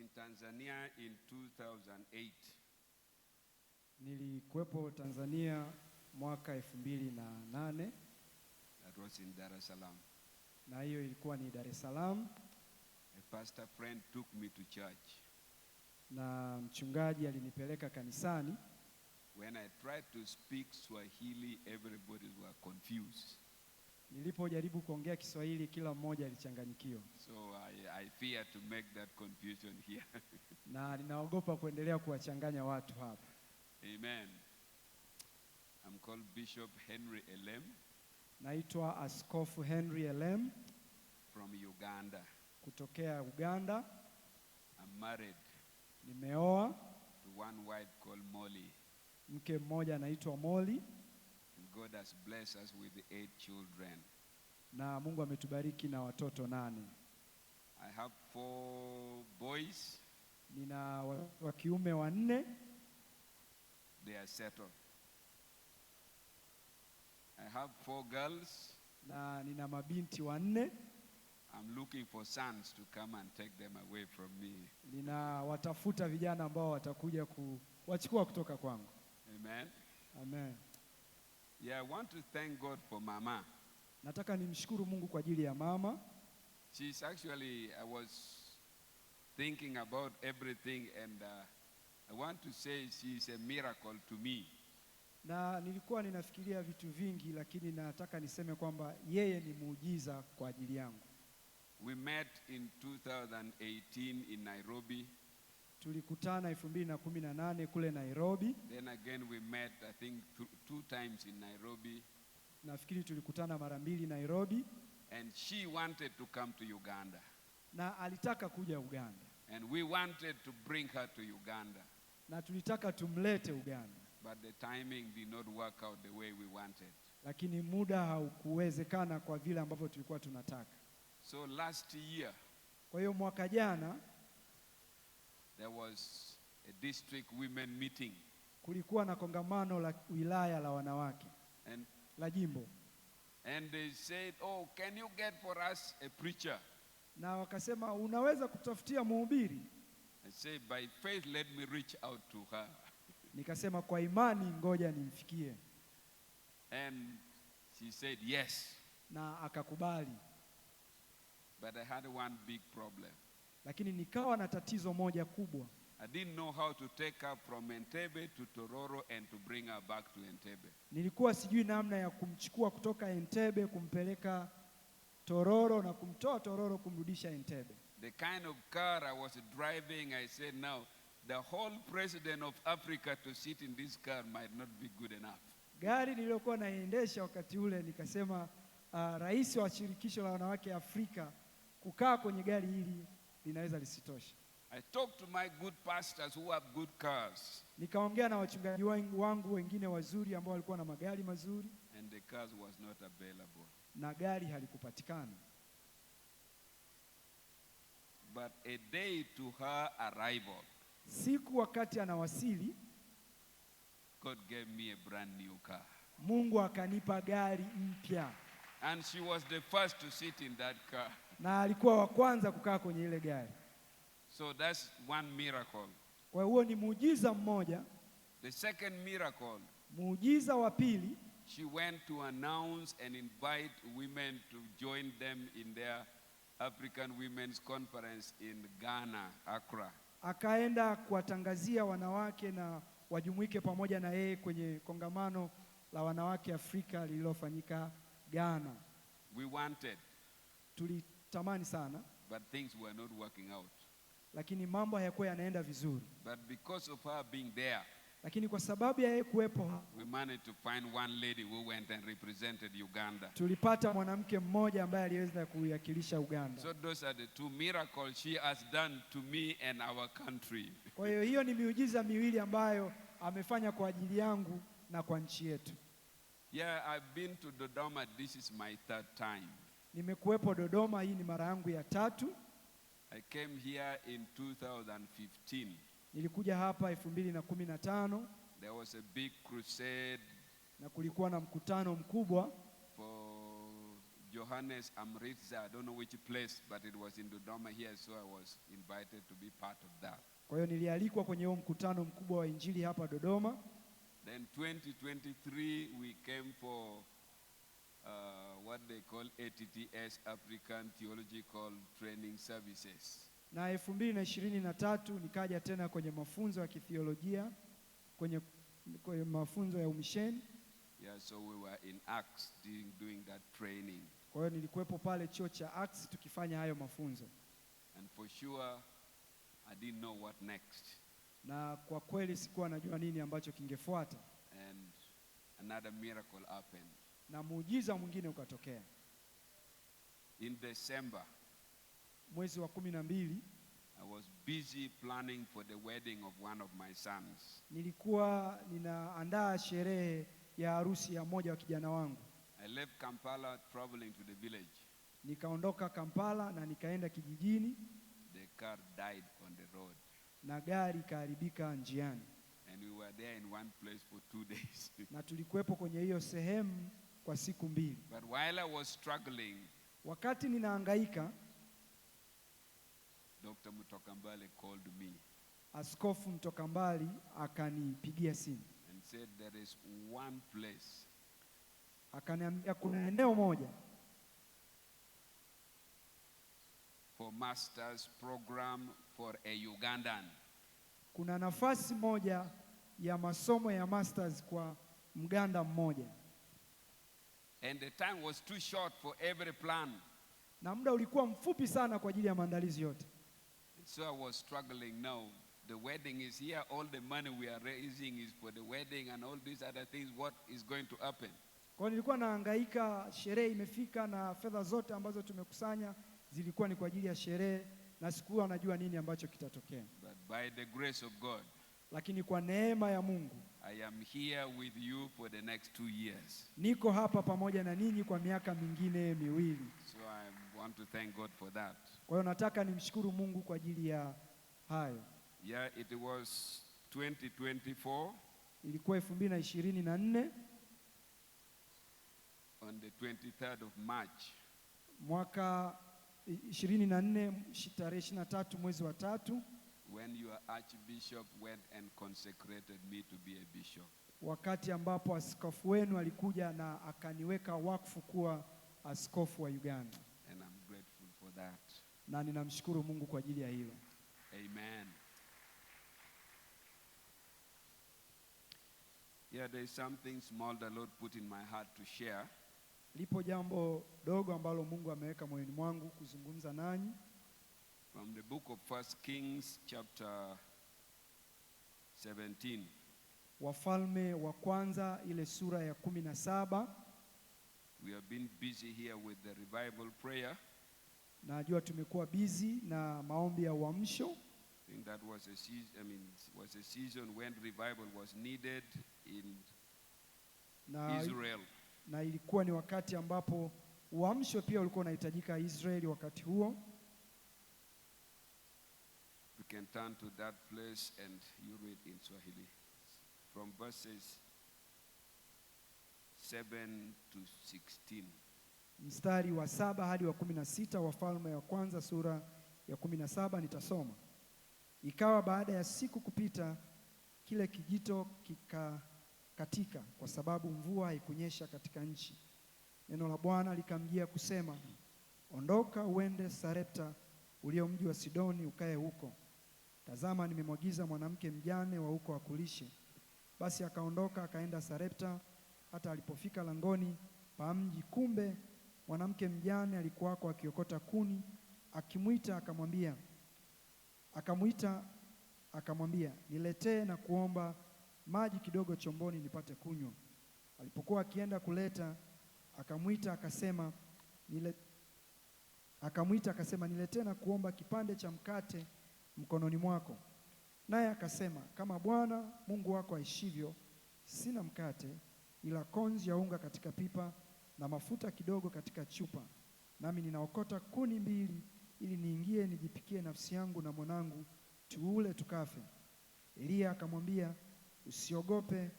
in Tanzania in 2008. Nilikuwepo Tanzania mwaka 2008. That was in Dar es Salaam. Na hiyo ilikuwa ni Dar es Salaam. A pastor friend took me to church. Na mchungaji alinipeleka kanisani. When I tried to speak Swahili, everybody was confused. Nilipojaribu kuongea Kiswahili kila mmoja alichanganyikiwa. So I fear to make that confusion here. Na ninaogopa kuendelea kuwachanganya watu hapa. Amen. I'm called Bishop Henry Elem. Naitwa Askofu Henry Elem from Uganda. Kutokea Uganda. I'm married. Nimeoa to one wife called Molly. Mke mmoja anaitwa Molly. And God has blessed us with 8 children. Na Mungu ametubariki na watoto 8. I have 4 boys. Nina wa kiume 4. They are settled. I have 4 girls. Na nina mabinti 4. I'm looking for sons to come and take them away from me. Nina watafuta vijana ambao watakuja kuwachukua kutoka kwangu. Amen. Amen. Yeah, I want to thank God for Mama. Nataka nimshukuru Mungu kwa ajili ya mama. She's actually, I was thinking about everything and I want to say she's a miracle to me. Na nilikuwa ninafikiria vitu vingi, lakini nataka niseme kwamba yeye ni muujiza kwa ajili yangu. We met in 2018 in Nairobi. Tulikutana 2018 kule Nairobi. Then again we met I think 2 times in Nairobi. Nafikiri tulikutana mara 2 Nairobi. And she wanted to come to Uganda. Na alitaka kuja Uganda. And we wanted to bring her to Uganda. Na tulitaka tumlete Uganda. But the timing did not work out the way we wanted. Lakini muda haukuwezekana kwa vile ambavyo tulikuwa tunataka. So last year, kwa hiyo mwaka jana, there was a district women meeting. Kulikuwa na kongamano la wilaya la wanawake la jimbo. And they said, "Oh, can you get for us a preacher?" Na wakasema unaweza kutafutia mhubiri? I said, "By faith let me reach out to her." Nikasema kwa imani ngoja nimfikie. And she said yes. Na akakubali. But I had one big problem. Lakini nikawa na tatizo moja kubwa. I didn't know how to take her from Entebbe to Tororo and to bring her back to Entebbe. Nilikuwa sijui namna ya kumchukua kutoka Entebbe kumpeleka Tororo na kumtoa Tororo kumrudisha Entebbe. The kind of car I was driving, I said, now the whole president of Africa to sit in this car might not be good enough. Gari nililokuwa naendesha wakati ule nikasema rais wa shirikisho la wanawake Afrika kukaa kwenye gari hili linaweza lisitoshe. I talked to my good pastors who have good cars. Nikaongea na wachungaji wangu wengine wazuri ambao walikuwa na magari mazuri. And the cars was not available. Na gari halikupatikana. But a day to her arrival, siku wakati anawasili, God gave me a brand new car. Mungu akanipa gari mpya. And she was the first to sit in that car. Na alikuwa wa kwanza kukaa kwenye ile gari. So that's one miracle. Kwa hiyo ni muujiza mmoja. The second miracle, muujiza wa pili, she went to announce and invite women to join them in their African Women's Conference in Ghana, Accra. Akaenda kuwatangazia wanawake na wajumuike pamoja na yeye kwenye kongamano la wanawake Afrika lililofanyika Ghana. We wanted. Tulitamani sana. But things were not working out. Lakini mambo hayakuwa yanaenda vizuri. But because of her being there, lakini kwa sababu ya yeye kuwepo, we managed to find one lady who went and represented Uganda. Tulipata mwanamke mmoja ambaye aliweza kuiwakilisha Uganda. So those are the 2 miracles she has done to me and our country. Kwa hiyo ni miujiza miwili ambayo amefanya kwa ajili yangu na kwa nchi yetu. Yeah, I've been to Dodoma. This is my 3rd time. Nimekuwepo Dodoma, hii ni mara yangu ya 3. I came here in 2015. Nilikuja hapa 2015. There was a big crusade. Na kulikuwa na mkutano mkubwa for Johannes Amritza. I don't know which place, but it was in Dodoma here, so I was invited to be part of Kwa hiyo nilialikwa kwenye huo mkutano mkubwa wa injili hapa Dodoma. Then 2023 we came for what they call ATTS, African Theological Training Services. Na 2023 nikaja tena kwenye mafunzo ya kithiolojia kwenye mafunzo ya umisheni. Yeah, so we were in Acts doing that training. Kwa hiyo nilikuwepo pale chuo cha Acts tukifanya hayo mafunzo. And for sure I didn't know what next. Na kwa kweli sikuwa najua nini ambacho kingefuata. And another miracle happened. Na muujiza mwingine ukatokea. In December, mwezi wa 12, I was busy planning for the wedding of one of my sons. Nilikuwa ninaandaa sherehe ya harusi ya mmoja wa kijana wangu. I left Kampala traveling to the village. Nikaondoka Kampala na nikaenda kijijini. The car died on the road. Na gari kaharibika njiani. And we were there in one place for 2 days. Na tulikuwepo kwenye hiyo sehemu kwa siku 2. But while I was struggling, wakati ninahangaika, Dr. Mutokambale called me. Askofu Mtokambali akanipigia simu. And said there is one place. Akaniambia kuna eneo moja for master's program for a Ugandan. Kuna nafasi moja ya masomo ya masters kwa Mganda mmoja. And the time was too short for every plan. Na muda ulikuwa mfupi sana kwa ajili ya maandalizi yote. And so I was struggling now. The wedding is here, all the money we are raising is for the wedding and all these other things. What is going to happen? Kwa nilikuwa nahangaika, sherehe imefika na fedha zote ambazo tumekusanya zilikuwa ni kwa ajili ya sherehe na sikuwa najua nini ambacho kitatokea. But by the grace of God, lakini kwa neema ya Mungu, I am here with you for the next 2 years. Niko hapa pamoja na ninyi kwa miaka mingine 2. So I want to thank God for that. Kwa hiyo nataka nimshukuru Mungu kwa ajili ya hayo. Yeah, it was 2024. Ilikuwa 2024. On the 23rd of March. Mwaka 24 tarehe 23 mwezi wa 3. When your archbishop went and consecrated me to be a bishop. Wakati ambapo askofu wenu alikuja na akaniweka wakfu kuwa askofu wa Uganda. And I'm grateful for that. Na ninamshukuru Mungu kwa ajili ya hilo. Amen. Yeah, there is something small the Lord put in my heart to share. Lipo jambo dogo ambalo Mungu ameweka moyoni mwangu kuzungumza nanyi. From the book of 1 Kings chapter 17. Wafalme wa kwanza ile sura ya 17. We have been busy here with the revival prayer. Najua tumekuwa busy na maombi ya uamsho. I think that was a season, was a season when revival was needed in Israel. Na ilikuwa ni wakati ambapo uamsho pia ulikuwa unahitajika Israeli wakati huo. We can turn to that place and you read in Swahili from verses 7 to 16. Mstari wa 7 hadi wa 16, Wafalme wa kwanza sura ya 17 nitasoma. Ikawa baada ya siku kupita, kile kijito kikakatika kwa sababu mvua haikunyesha katika nchi. Neno la Bwana likamjia kusema, ondoka uende Sarepta ulio mji wa Sidoni ukae huko. Tazama, nimemwagiza mwanamke mjane wa huko akulishe. Basi akaondoka akaenda Sarepta. Hata alipofika langoni pa mji, kumbe mwanamke mjane alikuwako akiokota kuni. Akamwambia, niletee na kuomba maji kidogo chomboni nipate kunywa. Alipokuwa akienda kuleta, akamwita akasema, niletee na kuomba kipande cha mkate mkononi mwako. Naye akasema, kama Bwana Mungu wako aishivyo, sina mkate ila konzi ya unga katika pipa na mafuta kidogo katika chupa, nami ninaokota kuni 2 ili niingie nijipikie nafsi yangu na mwanangu, tuule tukafe. Elia akamwambia, usiogope,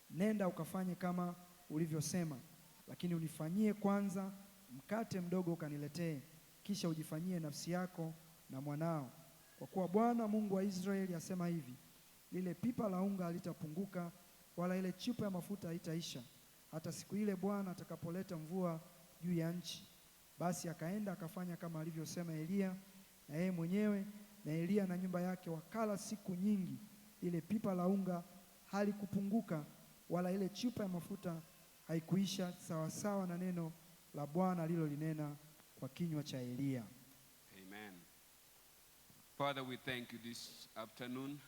nenda ukafanye kama ulivyosema, lakini unifanyie kwanza mkate mdogo ukaniletee, kisha ujifanyie nafsi yako na mwanao. Kwa kuwa Bwana Mungu wa Israeli asema hivi, lile pipa la unga halitapunguka, wala ile chupa ya mafuta haitaisha, hata siku ile Bwana atakapoleta mvua juu ya nchi. Basi akaenda akafanya kama alivyosema Eliya, na yeye mwenyewe na Eliya na nyumba yake wakala siku nyingi. Ile pipa la unga halikupunguka, wala ile chupa ya mafuta haikuisha, sawasawa na neno la Bwana alilolinena kwa kinywa cha Eliya. Amen. Father, we thank you this afternoon,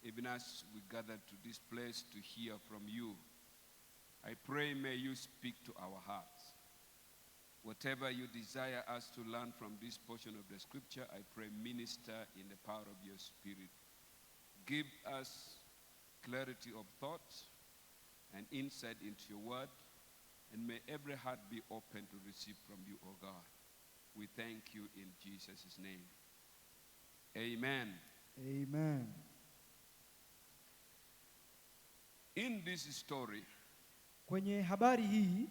even as we gather to this place to hear from you. I pray may you speak to our hearts. Whatever you desire us to learn from this portion of the scripture, I pray minister in the power of your Spirit. Give us clarity of thoughts and insight into your word, and may every heart be open to receive from you, O God. We thank you in Jesus' name. Amen. Amen. In this story, kwenye habari hii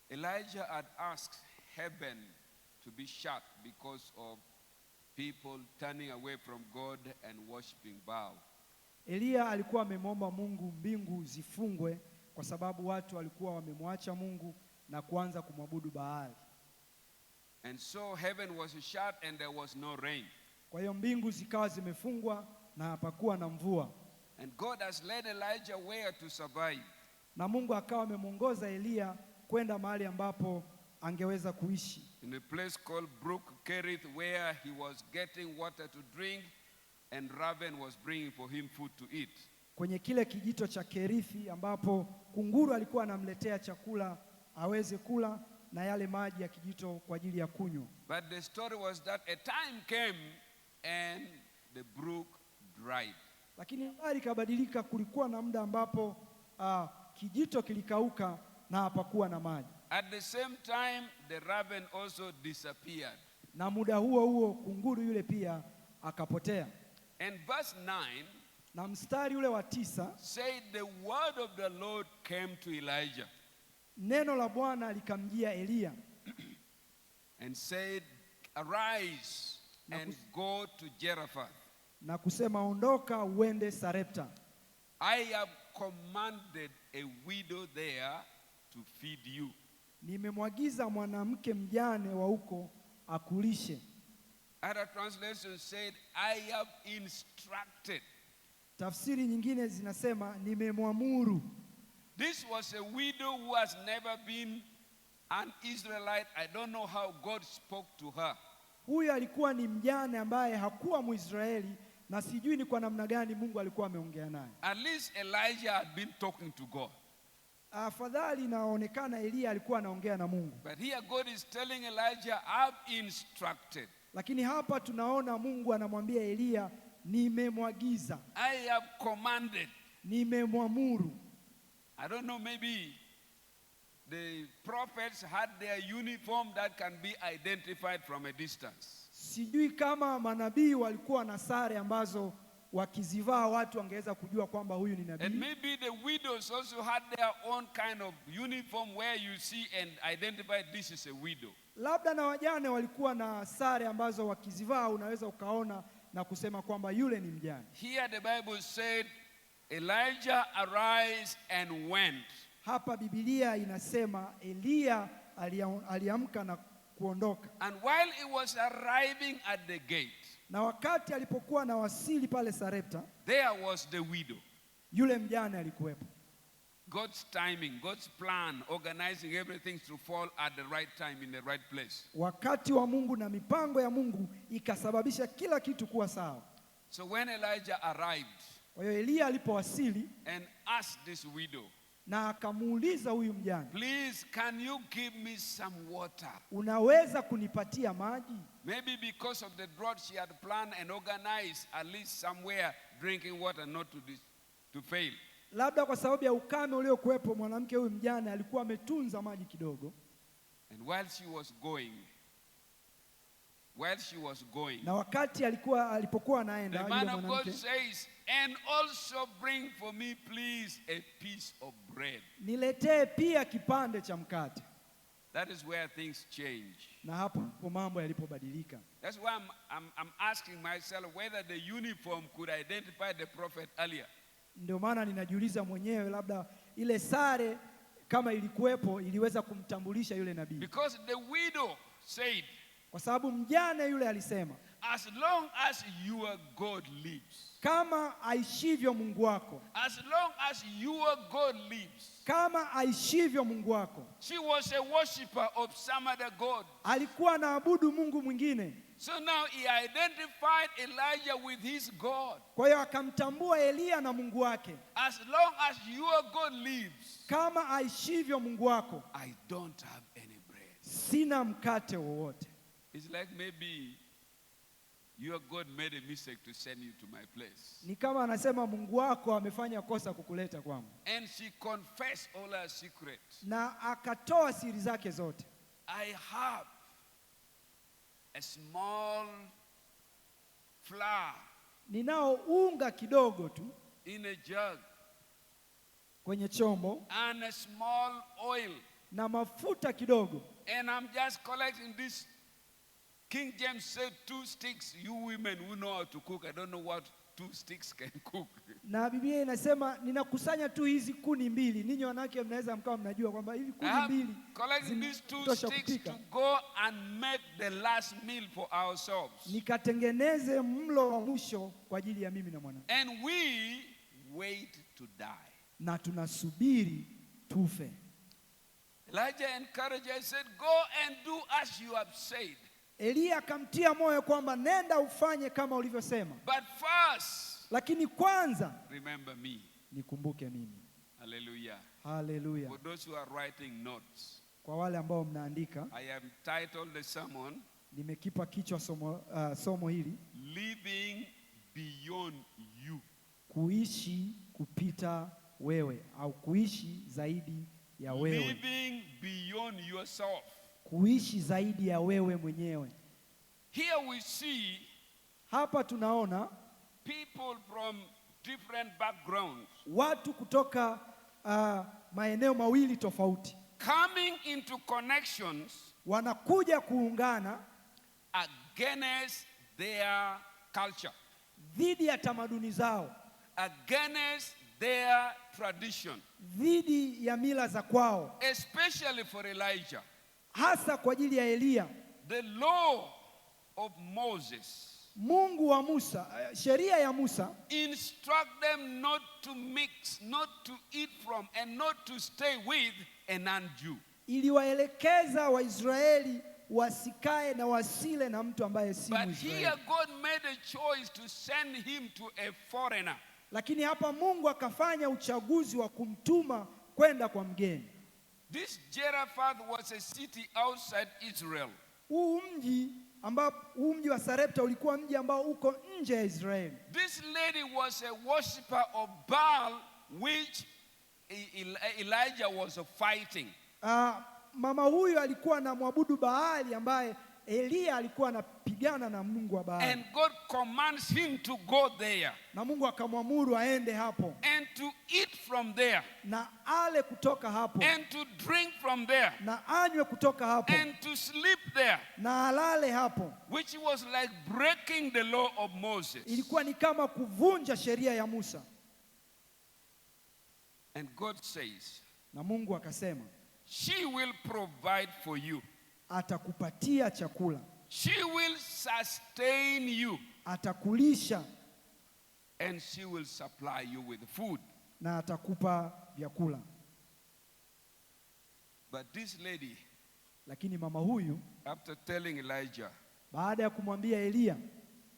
Elijah had asked heaven to be shut because of people turning away from God and worshiping Baal. Eliya alikuwa amemwomba Mungu mbingu zifungwe kwa sababu watu walikuwa wamemwacha Mungu na kuanza kumwabudu Baali. And so heaven was shut and there was no rain. Kwa hiyo mbingu zikawa zimefungwa na hapakuwa na mvua. And God has led Elijah where to survive. Na Mungu akawa amemwongoza Eliya kwenda mahali ambapo angeweza kuishi. In a place called Brook Kerith, where he was getting water to drink and raven was bringing for him food to eat. Kwenye kile kijito cha Kerithi ambapo kunguru alikuwa anamletea chakula aweze kula na yale maji ya kijito kwa ajili ya kunywa. But the story was that a time came and the brook dried. Lakini habari kabadilika, kulikuwa na muda ambapo kijito kilikauka na hapakuwa na maji. At the same time, the raven also disappeared. Na muda huo huo kunguru yule pia akapotea. And verse 9 na mstari ule wa 9 said the word of the Lord came to Elijah. Neno la Bwana likamjia Eliya and said, arise and go to Zarephath. Na kusema, ondoka uende Sarepta. I have commanded a widow there to feed you. Nimemwagiza mwanamke mjane wa huko akulishe. Other translations said, I have instructed. Tafsiri nyingine zinasema nimemwamuru. This was a widow who has never been an Israelite. I don't know how God spoke to her. Huyu alikuwa ni mjane ambaye hakuwa Mwisraeli na sijui ni kwa namna gani Mungu alikuwa ameongea naye. At least Elijah had been talking to God. Afadhali inaonekana Eliya alikuwa anaongea na Mungu. But here God is telling Elijah, I've instructed. Lakini hapa tunaona Mungu anamwambia Eliya, nimemwagiza. I have commanded. Nimemwamuru. I don't know, maybe the prophets had their uniform that can be identified from a distance. Sijui kama manabii walikuwa na sare ambazo wakizivaa watu wangeweza kujua kwamba huyu ni nabii. And maybe the widows also had their own kind of uniform where you see and identify this is a widow. Labda na wajane walikuwa na sare ambazo wakizivaa unaweza ukaona na kusema kwamba yule ni mjane. Here the Bible said Elijah arise and went. Hapa Biblia inasema Eliya aliamka na kuondoka. And while he was arriving at the gate, na wakati alipokuwa na wasili pale Sarepta, there was the widow. Yule mjane alikuwepo. God's timing, God's plan, organizing everything to fall at the right time in the right place. Wakati wa Mungu na mipango ya Mungu ikasababisha kila kitu kuwa sawa. So when Elijah arrived, kwa hiyo Eliya alipowasili and asked this widow, na akamuuliza huyu mjane, please can you give me some water? Unaweza kunipatia maji? Maybe because of the drought she had planned and organized at least somewhere drinking water not to fail. Labda kwa sababu ya ukame uliokuwepo mwanamke huyu mjane alikuwa ametunza maji kidogo. And while she was going, na wakati alipokuwa anaenda, the man of God says, and also bring for me please a piece of bread. Niletee pia kipande cha mkate. That is where things change. Na hapo mambo yalipobadilika. That's why I'm asking myself whether the uniform could identify the prophet earlier. Ndio maana ninajiuliza mwenyewe labda ile sare kama ilikuwepo iliweza kumtambulisha yule nabii. Because the widow said, kwa sababu mjane yule alisema, as long as your God lives. Kama aishivyo Mungu wako. As long as your God lives. Kama aishivyo Mungu wako. She was a worshipper of some other god. Alikuwa anaabudu mungu mwingine. So now he identified Elijah with his God. Kwa hiyo akamtambua Elia na Mungu wake. As long as your God lives. Kama aishivyo Mungu wako. I don't have any bread. Sina mkate wowote. It's like maybe your God made a mistake to send you to my place. Ni kama anasema Mungu wako amefanya kosa kukuleta kwangu. And she confessed all her secrets. Na akatoa siri zake zote. I have a small flour. Ninao unga kidogo tu. In a jug. Kwenye chombo. And a small oil. Na mafuta kidogo. And I'm just collecting this. King James said 2 sticks. You women who know how to cook, I don't know what 2 sticks can cook. Na Biblia inasema ninakusanya tu hizi kuni mbili. Ninyi wanawake mnaweza mkawa mnajua kwamba hivi kuni mbili collecting these 2 sticks to go and make the last meal for ourselves. Nikatengeneze mlo wa mwisho kwa ajili ya mimi na mwanangu. And we wait to die. Na tunasubiri tufe. Elijah encouraged her and said, go and do as you have said. Elia akamtia moyo kwamba nenda ufanye kama ulivyosema. But first, lakini kwanza remember me. Nikumbuke mimi. Hallelujah. Hallelujah. For those who are writing notes, kwa wale ambao mnaandika, I have titled the sermon, nimekipa kichwa somo hili, Living Beyond You. Kuishi kupita wewe au kuishi zaidi ya wewe. Living beyond yourself. Kuishi zaidi ya wewe mwenyewe. Here we see hapa tunaona people from different backgrounds. Watu kutoka maeneo mawili tofauti. Coming into connections. Wanakuja kuungana against their culture. Dhidi ya tamaduni zao. Against their tradition. Dhidi ya mila za kwao. Especially for Elijah. Hasa kwa ajili ya Elia. The law of Moses. Mungu wa Musa, sheria ya Musa, instruct them not to mix, not to eat from, and not to stay with a non-Jew. Iliwaelekeza Waisraeli wasikae na wasile na mtu ambaye si Mwisraeli. But here God made a choice to send him to a foreigner. Lakini hapa Mungu akafanya uchaguzi wa kumtuma kwenda kwa mgeni. This Zarephath was a city outside Israel. Huu mji wa Sarepta ulikuwa mji ambao uko nje ya Israeli. This lady was a worshipper of Baal, which Elijah was fighting. Mama huyu alikuwa na mwabudu Baali ambaye Elia alikuwa anapigana na Mungu wa Baali. And God commands him to go there. Na Mungu akamwamuru aende hapo. And to eat from there. Na ale kutoka hapo. And to drink from there. Na anywe kutoka hapo. And to sleep there. Na alale hapo. Which was like breaking the law of Moses. Ilikuwa ni kama kuvunja sheria ya Musa. And God says, na Mungu akasema, she will provide for you. Atakupatia chakula. She will sustain you. Atakulisha. And she will supply you with food. Na atakupa vyakula. But this lady, lakini mama huyu, after telling Elijah, baada ya kumwambia Elia,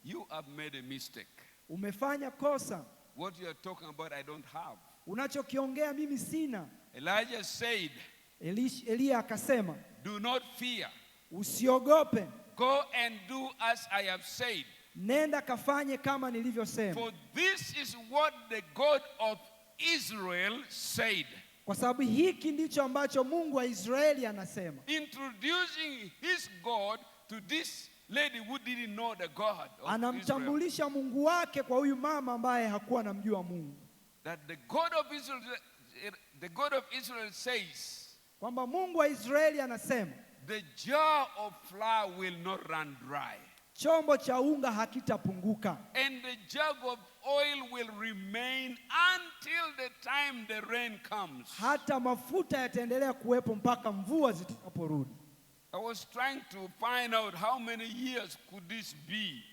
you have made a mistake. Umefanya kosa. What you are talking about I don't have. Unachokiongea mimi sina. Elijah said, Elia akasema, do not fear. Usiogope. Go and do as I have said. Nenda kafanye kama nilivyosema. For this is what the God of Israel said. Kwa sababu hiki ndicho ambacho Mungu wa Israeli anasema. Introducing his God to this lady who didn't know the God of Anamtambulisha Mungu wake kwa huyu mama ambaye hakuwa anamjua Mungu. That the God of Israel says, kwamba Mungu wa Israeli anasema the jar of flour will not run dry. Chombo cha unga hakitapunguka. And the jug of oil will remain until the time the rain comes. Hata mafuta yataendelea kuwepo mpaka mvua zitakaporudi. I was trying to find out how many years could this be.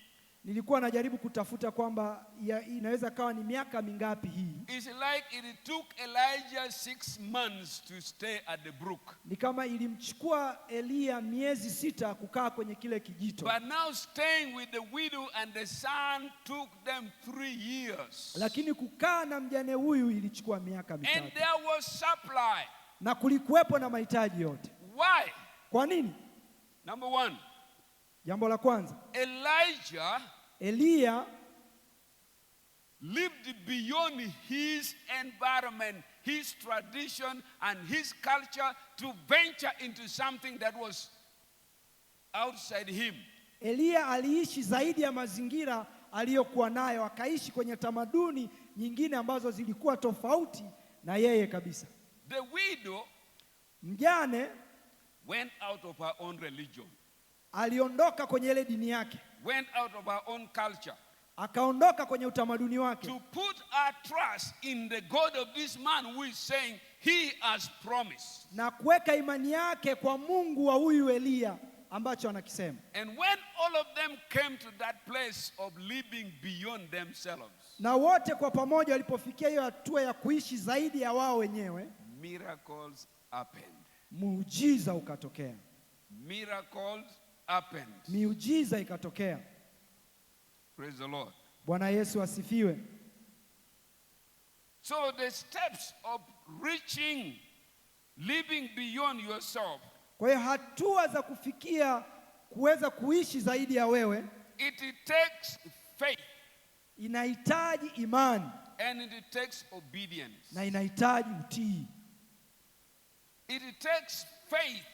Nilikuwa najaribu kutafuta kwamba inaweza kawa ni miaka mingapi hii. It's like it took Elijah 6 months to stay at the brook. Ni kama ilimchukua Elia miezi 6 kukaa kwenye kile kijito. But now staying with the widow and the son took them 3 years. Lakini kukaa na mjane huyu ilichukua miaka 3. And there was supply. Na kulikuwepo na mahitaji yote. Why? Kwa nini? Number 1. Jambo la kwanza, Elia lived beyond his environment, his tradition and his culture to venture into something that was outside him. Elia aliishi zaidi ya mazingira aliyokuwa nayo, akaishi kwenye tamaduni nyingine ambazo zilikuwa tofauti na yeye kabisa. The widow mjane went out of her own religion. Aliondoka kwenye ile dini yake. Went out of her own culture. Akaondoka kwenye utamaduni wake. To put her trust in the God of this man who is saying he has promised. Na kuweka imani yake kwa Mungu wa huyu Elia ambacho anakisema. And when all of them came to that place of living beyond themselves. Na wote kwa pamoja walipofikia hiyo hatua ya kuishi zaidi ya wao wenyewe, miracles happened. Muujiza ukatokea. Miracles happened. Miujiza ikatokea. Praise the Lord. Bwana Yesu asifiwe. So the steps of reaching, living beyond yourself. Kwa hiyo hatua za kufikia kuweza kuishi zaidi ya wewe, it takes faith. Inahitaji imani. And it takes obedience. Na inahitaji utii. It takes faith.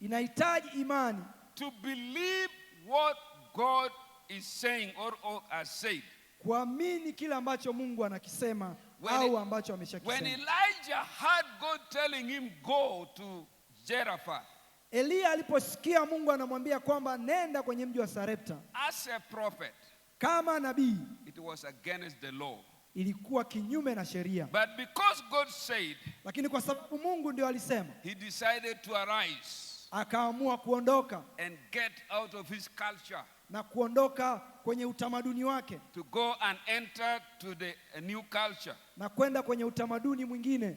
Inahitaji imani. To believe what God is saying or has said. Kuamini kile ambacho Mungu anakisema au ambacho ameshakisema. When Elijah heard God telling him go to Zarephath. Elia aliposikia Mungu anamwambia kwamba nenda kwenye mji wa Sarepta. As a prophet. Kama nabii. It was against the law. Ilikuwa kinyume na sheria. But because God said. Lakini kwa sababu Mungu ndio alisema. He decided to arise. Akaamua kuondoka. And get out of his culture. Na kuondoka kwenye utamaduni wake. To go and enter to a new culture. Na kwenda kwenye utamaduni mwingine.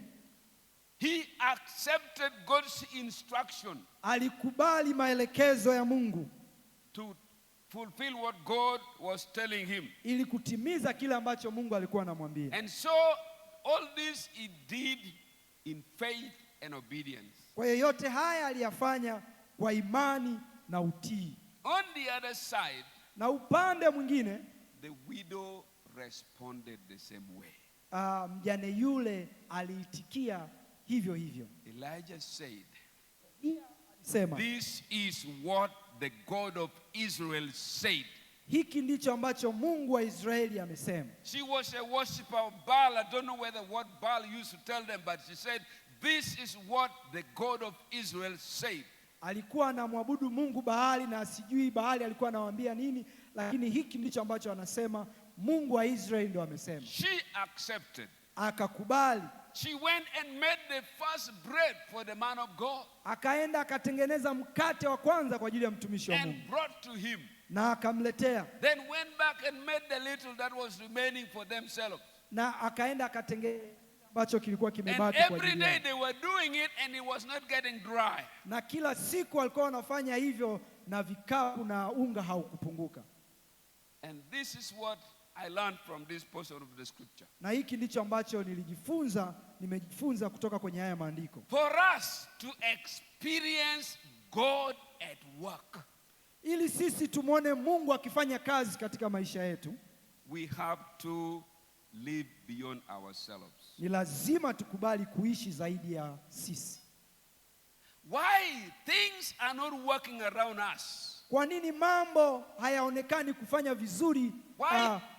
He accepted God's instruction. Alikubali maelekezo ya Mungu. To fulfill what God was telling him. Ili kutimiza kile ambacho Mungu alikuwa anamwambia. And so all this he did in faith and obedience. Kwa hiyo yote haya aliyafanya kwa imani na utii. On the other side, na upande mwingine, the widow responded the same way. Mjane yule aliitikia hivyo hivyo. Elijah said, this is what the God of Israel said. Hiki ndicho ambacho Mungu wa Israeli amesema. She was a worshiper of Baal. I don't know what Baal used to tell them, but she said, this is what the God of Israel said. Alikuwa anamwabudu Mungu Baali na sijui Baali alikuwa anawaambia nini, lakini hiki ndicho ambacho anasema Mungu wa Israeli ndio amesema. She accepted. Akakubali. She went and made the first bread for the man of God. Akaenda akatengeneza mkate wa kwanza kwa ajili ya mtumishi wa Mungu. And brought to him. Na akamletea. Then went back and made the little that was remaining for themselves. Na akaenda akatengeneza ambacho kilikuwa kimebaki kwa ajili yao. And every day they were doing it and it was not getting dry. Na kila siku walikuwa wanafanya hivyo na vikapu na unga haukupunguka. And this is what I learned from this portion of the scripture. Na hiki ndicho ambacho nimejifunza kutoka kwenye haya maandiko. For us to experience God at work. Ili sisi tumwone Mungu akifanya kazi katika maisha yetu, we have to live beyond ourselves. Ni lazima tukubali kuishi zaidi ya sisi. Why things are not working around us? Kwa nini mambo hayaonekani kufanya vizuri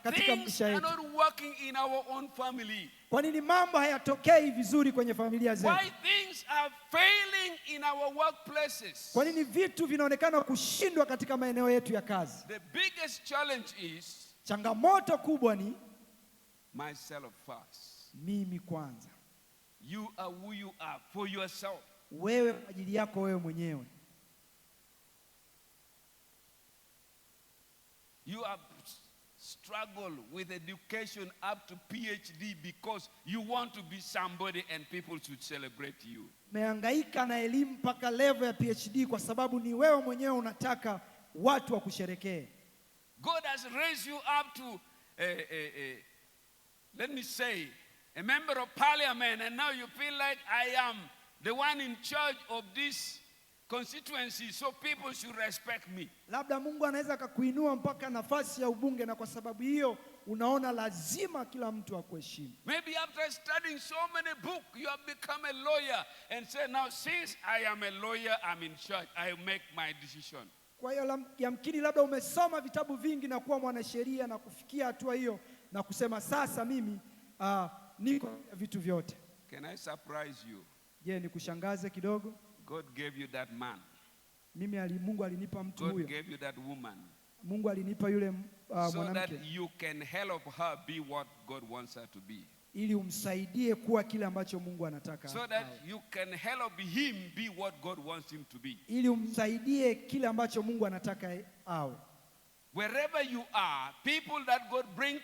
katika maisha yetu? Why things are not working in our own family? Kwa nini mambo hayatokei vizuri kwenye familia zetu? Why things are failing in our workplaces? Kwa nini vitu vinaonekana kushindwa katika maeneo yetu ya kazi? The biggest challenge is changamoto kubwa ni myself first. Mimi kwanza. You are who you are for yourself. Wewe kwa ajili yako wewe mwenyewe. You have struggled with education up to PhD because you want to be somebody and people should celebrate you. Umehangaika na elimu mpaka level ya PhD kwa sababu ni wewe mwenyewe unataka watu wakusherekee. God has raised you up to let me say a member of parliament, and now you feel like I am the one in charge of this constituency, so people should respect me. Labda Mungu anaweza akakuinua mpaka nafasi ya ubunge, na kwa sababu hiyo unaona lazima kila mtu akuheshimu. Maybe after studying so many books, you have become a lawyer and say, now since I am a lawyer, I'm in charge. I make my decision. Kwa hiyo yamkini labda umesoma vitabu vingi na kuwa mwanasheria na kufikia hatua hiyo na kusema sasa mimi niko vitu vyote. Can I surprise you? Je, nikushangaze kidogo? God gave you that man. Mungu alinipa mtu huyo. God gave you that woman. Mungu alinipa yule mwanamke. So that you can help her be what God wants her to be. Ili umsaidie kuwa kile ambacho Mungu anataka. So that you can help him be what God wants him to be. Ili umsaidie kile ambacho Mungu anataka awe. Wherever you are, people that God bring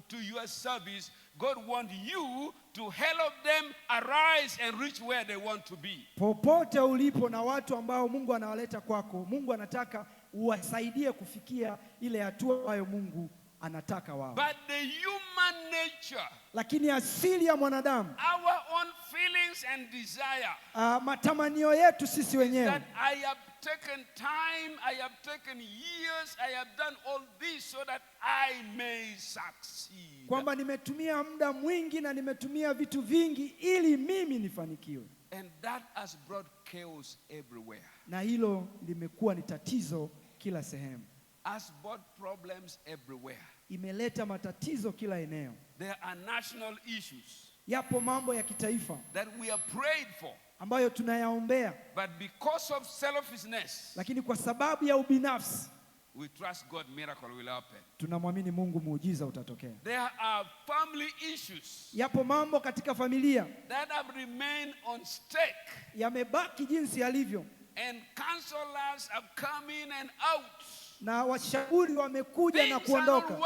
to your service, God wants you to help them arise and reach where they want to be. Popote ulipo na watu ambao Mungu anawaleta kwako, Mungu anataka uwasaidie kufikia ile hatua ambayo Mungu anataka wao. But the human nature, lakini asili ya mwanadamu, our own feelings and desire, matamanio yetu sisi wenyewe, that I have taken time, I have taken years, I have done all this so that I may succeed. Kwamba nimetumia muda mwingi na nimetumia vitu vingi ili mimi nifanikiwe. And that has brought chaos everywhere. Na hilo limekuwa ni tatizo kila sehemu. Has brought problems everywhere. Imeleta matatizo kila eneo. There are national issues. Yapo mambo ya kitaifa that we have prayed for. Ambayo tunayaombea. But because of selfishness, lakini kwa sababu ya ubinafsi, we trust God miracle will happen. Tunamwamini Mungu muujiza utatokea. There are family issues. Yapo mambo katika familia that have remained on stake. Yamebaki jinsi yalivyo. And counselors have come in and out. Na washauri wamekuja na kuondoka.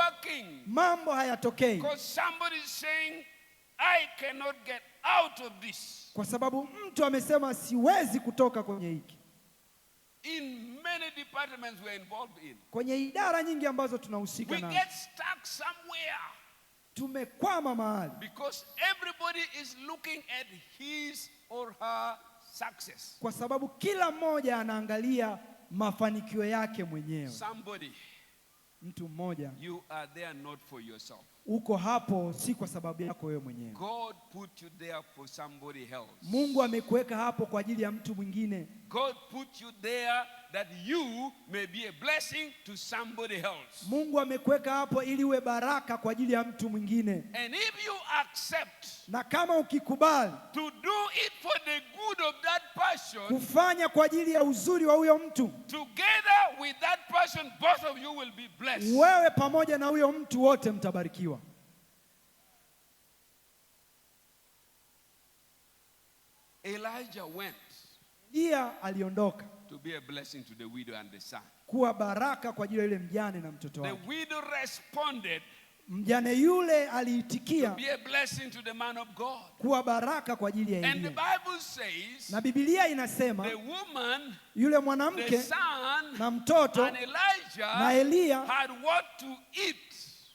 Mambo hayatokei. Because somebody is saying, I cannot get out of this. Kwa sababu mtu amesema siwezi kutoka kwenye hiki. In many departments we are involved in. Kwenye idara nyingi ambazo tunahusika nazo. We get stuck somewhere. Tumekwama mahali. Because everybody is looking at his or her success. Kwa sababu kila mmoja anaangalia mafanikio yake mwenyewe. Somebody, mtu mmoja, you are there not for yourself. Uko hapo si kwa sababu yako wewe mwenyewe. God put you there for somebody else. Mungu amekuweka hapo kwa ajili ya mtu mwingine. God put you there that you may be a blessing to somebody else. Mungu amekuweka hapo ili uwe baraka kwa ajili ya mtu mwingine. And if you accept, na kama ukikubali, to do it for the good of that person, kufanya kwa ajili ya uzuri wa huyo mtu, together with that person both of you will be blessed. Wewe pamoja na huyo mtu wote mtabarikiwa. Elijah went. Elia aliondoka to be a blessing to the widow and the son. Kuwa baraka kwa ajili ya yule mjane na mtoto wake. The widow responded. Mjane yule aliitikia to be a blessing to the man of God. Kuwa baraka kwa ajili ya Elia. And the Bible says, na Biblia inasema the woman, yule mwanamke, the son, na mtoto, and Elijah na Elia had what to eat.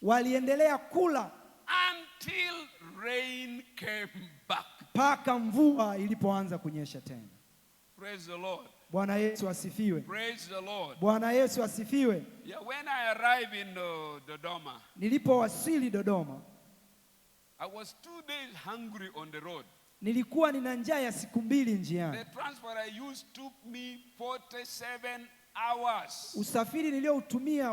Waliendelea kula until rain came back. Mpaka mvua ilipoanza kunyesha tena. Praise the Lord. Bwana Yesu asifiwe. Praise the Lord. Bwana Yesu asifiwe. Yeah, when I arrived in Dodoma, nilipowasili Dodoma, I was 2 days hungry on the road. Nilikuwa nina njaa ya siku 2 njiani. The transport I used took me 47 hours. Usafiri nilioutumia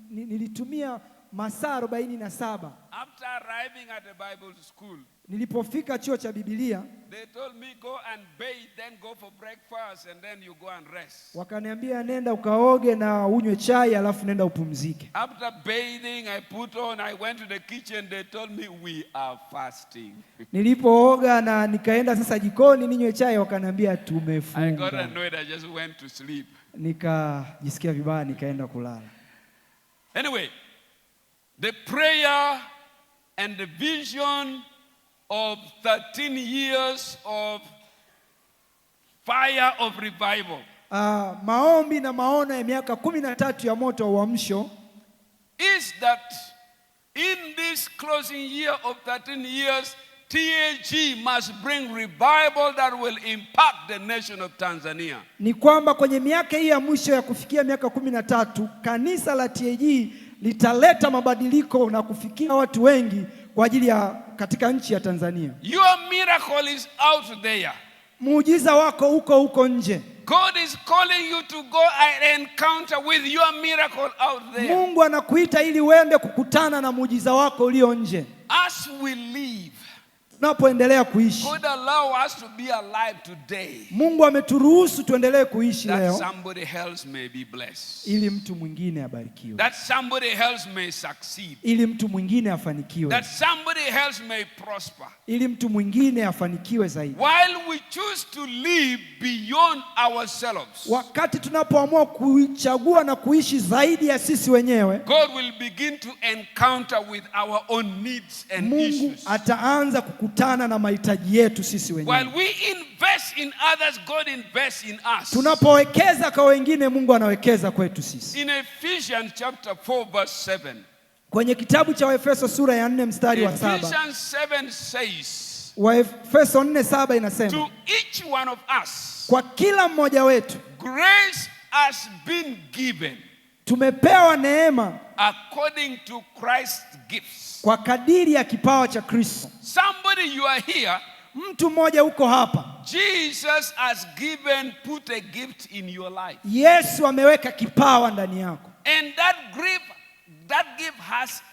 nilitumia masaa 47. After arriving at the Bible school, nilipofika chuo cha Biblia, they told me go and bathe, then go for breakfast, and then you go and rest. Wakaniambia nenda ukaoge na unywe chai alafu nenda upumzike. After bathing, I went to the kitchen. They told me we are fasting. Nilipooga na nikaenda sasa jikoni ninywe chai, wakaniambia tumefunga. I got annoyed. I just went to sleep. Nikajisikia vibaya, nikaenda kulala. Anyway, the prayer and the vision of 13 years of fire of revival. Maombi na maono ya miaka 13 ya moto wa uamsho is that in this closing year of 13 years, TAG must bring revival that will impact the nation of Tanzania. Ni kwamba kwenye miaka hii ya mwisho ya kufikia miaka 13, kanisa la TAG litaleta mabadiliko na kufikia watu wengi kwa ajili ya katika nchi ya Tanzania. Your miracle is out there. Muujiza wako uko nje. God is calling you to go and encounter with your miracle out there. Mungu anakuita ili uende kukutana na muujiza wako ulio nje. As we live, tunapoendelea kuishi, God allow us to be alive today. Mungu ameturuhusu tuendelee kuishi leo, that somebody else may be blessed, ili mtu mwingine abarikiwe, that somebody else may succeed, ili mtu mwingine afanikiwe, that somebody else may prosper, ili mtu mwingine afanikiwe zaidi. While we choose to live beyond ourselves, wakati tunapoamua kuchagua na kuishi zaidi ya sisi wenyewe, God will begin to encounter with our own needs and issues. Mungu ataanza kukutana na mahitaji yetu sisi wenyewe. While we invest in others, God invests in us. Tunapowekeza kwa wengine, Mungu anawekeza kwetu sisi. In Ephesians chapter 4 verse 7. Kwenye kitabu cha Waefeso sura ya 4 mstari wa 7. Ephesians 7 says, Waefeso 4:7 inasema, to each one of us, kwa kila mmoja wetu, grace has been given, tumepewa neema according to Christ's gifts. Kwa kadiri ya kipawa cha Kristo. Somebody, you are here. Mtu mmoja uko hapa. Jesus has put a gift in your life. Yesu ameweka kipawa ndani yako. And that gift has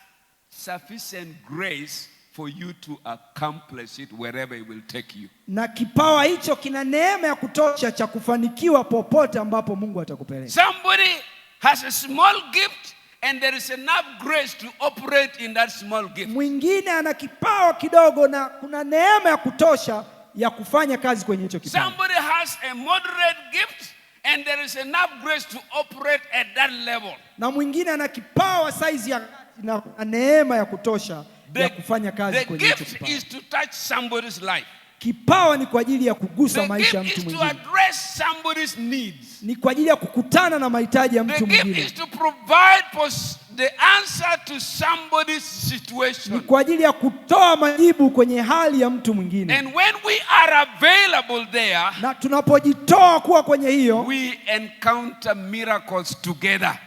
sufficient grace for you to accomplish it wherever it will take you. Na kipawa hicho kina neema ya kutosha cha kufanikiwa popote ambapo Mungu atakupeleka. Somebody has a small gift and there is enough grace to operate in that small gift. Mwingine ana kipawa kidogo na kuna neema ya kutosha ya kufanya kazi kwenye hicho kipawa. Somebody has a moderate gift and there is enough grace to operate at that level. Na mwingine ana kipawa size ya na neema ya kutosha ya kufanya kazi kwenye hicho kipawa. The gift is to touch somebody's life. Kipawa ni kwa ajili ya kugusa maisha ya mtu mwingine. The gift is to address somebody's needs. Ni kwa ajili ya kukutana na mahitaji ya mtu mwingine. The gift is to provide for the answer to somebody's situation. Ni kwa ajili ya kutoa majibu kwenye hali ya mtu mwingine. And when we are available there, na tunapojitoa kuwa kwenye hiyo, we encounter miracles together.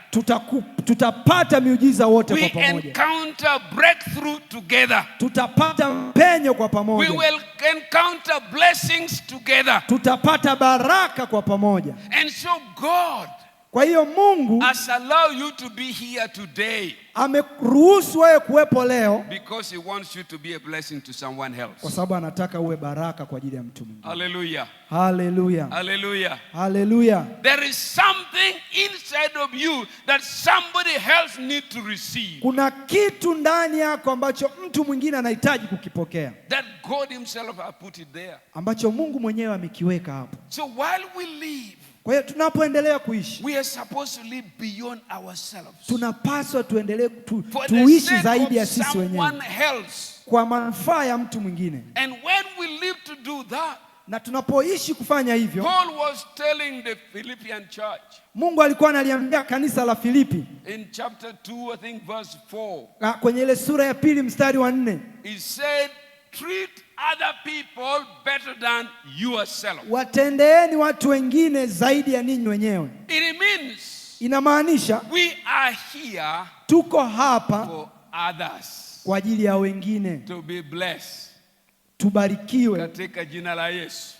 Tutapata miujiza wote kwa pamoja. We encounter breakthrough together. Tutapata mpenyo kwa pamoja. We will encounter blessings together. Tutapata baraka kwa pamoja. And so God, kwa hiyo Mungu has allowed you to be here today. Ameruhusu wewe kuwepo leo because he wants you to be a blessing to someone else. Kwa sababu anataka uwe baraka kwa ajili ya mtu mwingine. Hallelujah. Hallelujah. Hallelujah. Hallelujah. There is something inside of you that somebody else needs to receive. Kuna kitu ndani yako ambacho mtu mwingine anahitaji kukipokea. That God himself has put it there. Ambacho Mungu mwenyewe amekiweka hapo. So while we live, kwa hiyo tunapoendelea kuishi, we are supposed to live beyond ourselves. Tunapaswa tuendelee tuishi zaidi ya sisi wenyewe. Kwa manufaa ya mtu mwingine. And when we live to do that, na tunapoishi kufanya hivyo, Paul was telling the Philippian church. Mungu alikuwa analiambia kanisa la Filipi. In chapter 2, I think verse 4. Kwenye ile sura ya 2 mstari wa 4. He said, treat other people better than yourself. Watendeeni watu wengine zaidi ya ninyi wenyewe. It means, inamaanisha we are here, tuko hapa for others, kwa ajili ya wengine, to be blessed. Tubarikiwe katika jina la Yesu.